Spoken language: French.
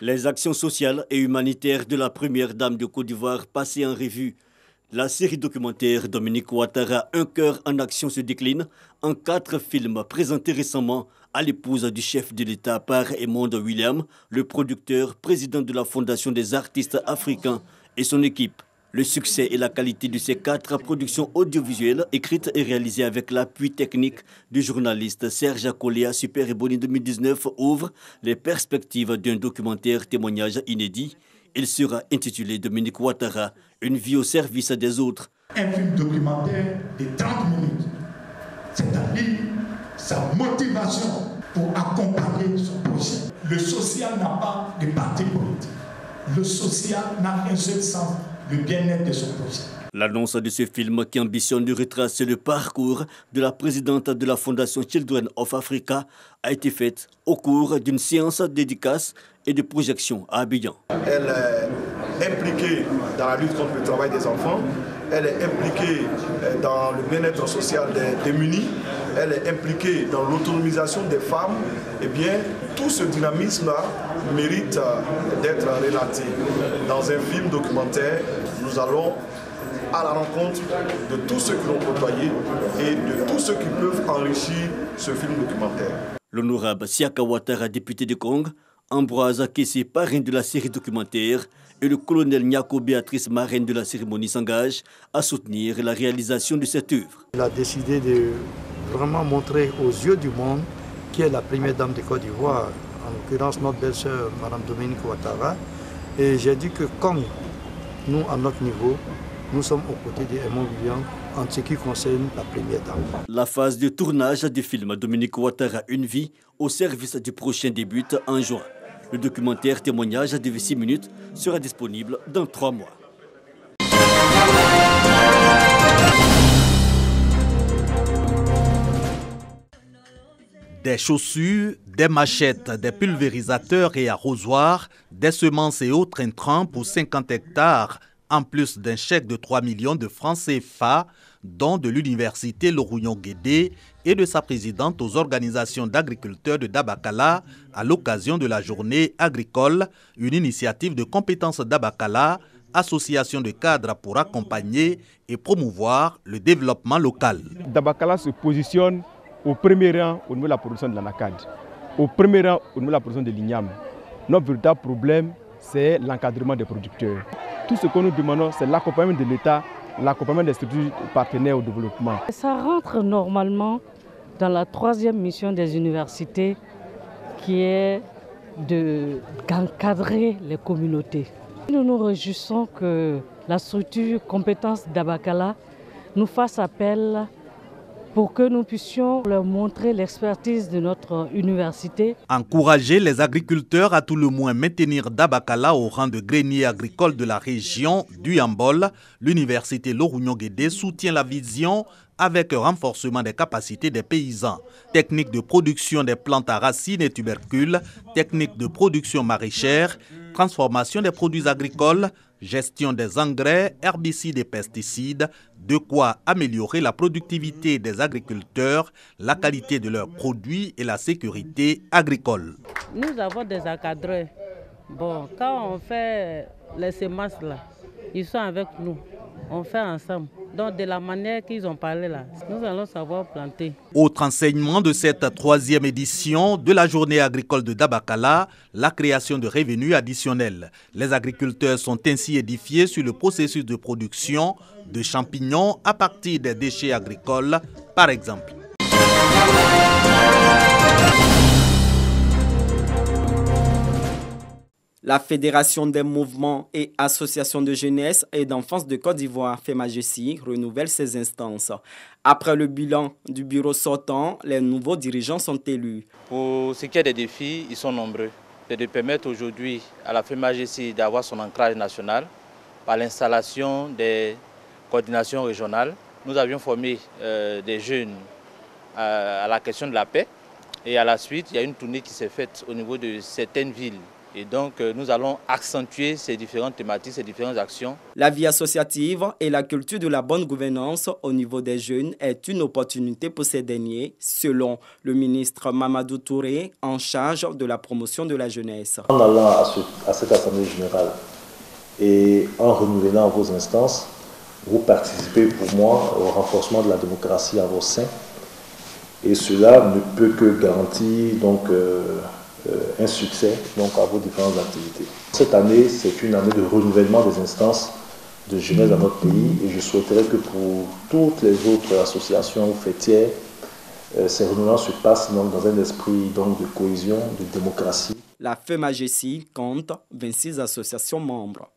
Les actions sociales et humanitaires de la première dame de Côte d'Ivoire passées en revue. La série documentaire Dominique Ouattara, Un cœur en action se décline en 4 films présentés récemment à l'épouse du chef de l'État par Edmond William, le producteur, président de la Fondation des artistes africains et son équipe. Le succès et la qualité de ces 4 productions audiovisuelles écrites et réalisées avec l'appui technique du journaliste Serge Akolia Super Ebony 2019 ouvrent les perspectives d'un documentaire témoignage inédit. Il sera intitulé Dominique Ouattara, une vie au service des autres. Un film documentaire de 30 minutes, c'est-à-dire sa motivation pour accompagner son projet. Le social n'a pas de parti politique. Le social n'a qu'un seul sens, le bien-être de son projet. L'annonce de ce film qui ambitionne de retracer le parcours de la présidente de la Fondation Children of Africa a été faite au cours d'une séance de dédicace et de projection à Abidjan. Elle est impliquée dans la lutte contre le travail des enfants, elle est impliquée dans le bien-être social des démunis, elle est impliquée dans l'autonomisation des femmes. Eh bien, tout ce dynamisme-là mérite d'être relaté. Dans un film documentaire, nous allons à la rencontre de tous ceux qui l'ont côtoyé et de tous ceux qui peuvent enrichir ce film documentaire. L'honorable Siaka Ouattara, député de Congo, Ambroise Kessé, parrain de la série documentaire, et le colonel Nyako Béatrice, marraine de la cérémonie, s'engagent à soutenir la réalisation de cette œuvre. Il a décidé de vraiment montrer aux yeux du monde qui est la première dame de Côte d'Ivoire, en l'occurrence notre belle-sœur, Mme Dominique Ouattara. Et j'ai dit que comme nous, à notre niveau, nous sommes aux côtés de Edmond William en ce qui concerne la première dame. La phase de tournage du film Dominique Ouattara, Une vie au service du prochain débute en juin. Le documentaire témoignage de 6 minutes sera disponible dans 3 mois. Des chaussures, des machettes, des pulvérisateurs et arrosoirs, des semences et autres intrants pour 50 hectares, en plus d'un chèque de 3 millions de francs CFA, dont de l'université Lorouyon-Guédé et de sa présidente aux organisations d'agriculteurs de Dabakala à l'occasion de la journée agricole, une initiative de compétences Dabakala, association de cadres pour accompagner et promouvoir le développement local. Dabakala se positionne au premier rang au niveau de la production de l'anacad, au premier rang au niveau de la production de l'igname. Notre véritable problème, c'est l'encadrement des producteurs. Tout ce que nous demandons, c'est l'accompagnement de l'État, l'accompagnement des structures partenaires au développement. Ça rentre normalement dans la 3e mission des universités, qui est d'encadrer les communautés. Nous nous réjouissons que la structure compétences Dabakala nous fasse appel pour que nous puissions leur montrer l'expertise de notre université. Encourager les agriculteurs à tout le moins maintenir Dabakala au rang de grenier agricole de la région du Yambol, l'université Lorouyon-Guédé soutient la vision avec un renforcement des capacités des paysans. Techniques de production des plantes à racines et tubercules, techniques de production maraîchère, transformation des produits agricoles, gestion des engrais, herbicides et pesticides, de quoi améliorer la productivité des agriculteurs, la qualité de leurs produits et la sécurité agricole. Nous avons des encadreurs. Bon, quand on fait les semences là, ils sont avec nous. On fait ensemble. Donc de la manière qu'ils ont parlé là, nous allons savoir planter. Autre enseignement de cette 3e édition de la journée agricole de Dabakala, la création de revenus additionnels. Les agriculteurs sont ainsi édifiés sur le processus de production de champignons à partir des déchets agricoles, par exemple. La Fédération des mouvements et associations de jeunesse et d'enfance de Côte d'Ivoire, FEMAJESI, renouvelle ses instances. Après le bilan du bureau sortant, les nouveaux dirigeants sont élus. Pour ce qui est des défis, ils sont nombreux. C'est de permettre aujourd'hui à la FEMAJESI d'avoir son ancrage national par l'installation des coordinations régionales. Nous avions formé des jeunes à la question de la paix et à la suite, il y a une tournée qui s'est faite au niveau de certaines villes Et donc, nous allons accentuer ces différentes thématiques, ces différentes actions. La vie associative et la culture de la bonne gouvernance au niveau des jeunes est une opportunité pour ces derniers, selon le ministre Mamadou Touré, en charge de la promotion de la jeunesse. En allant à cette Assemblée générale et en renouvelant vos instances, vous participez pour moi au renforcement de la démocratie à vos seins. Et cela ne peut que garantir donc, un succès donc, à vos différentes activités. Cette année, c'est une année de renouvellement des instances de jeunesse dans notre pays et je souhaiterais que pour toutes les autres associations fêtières, ces renouvellements se passent donc, dans un esprit donc, de cohésion, de démocratie. La FEMAGESI compte 26 associations membres.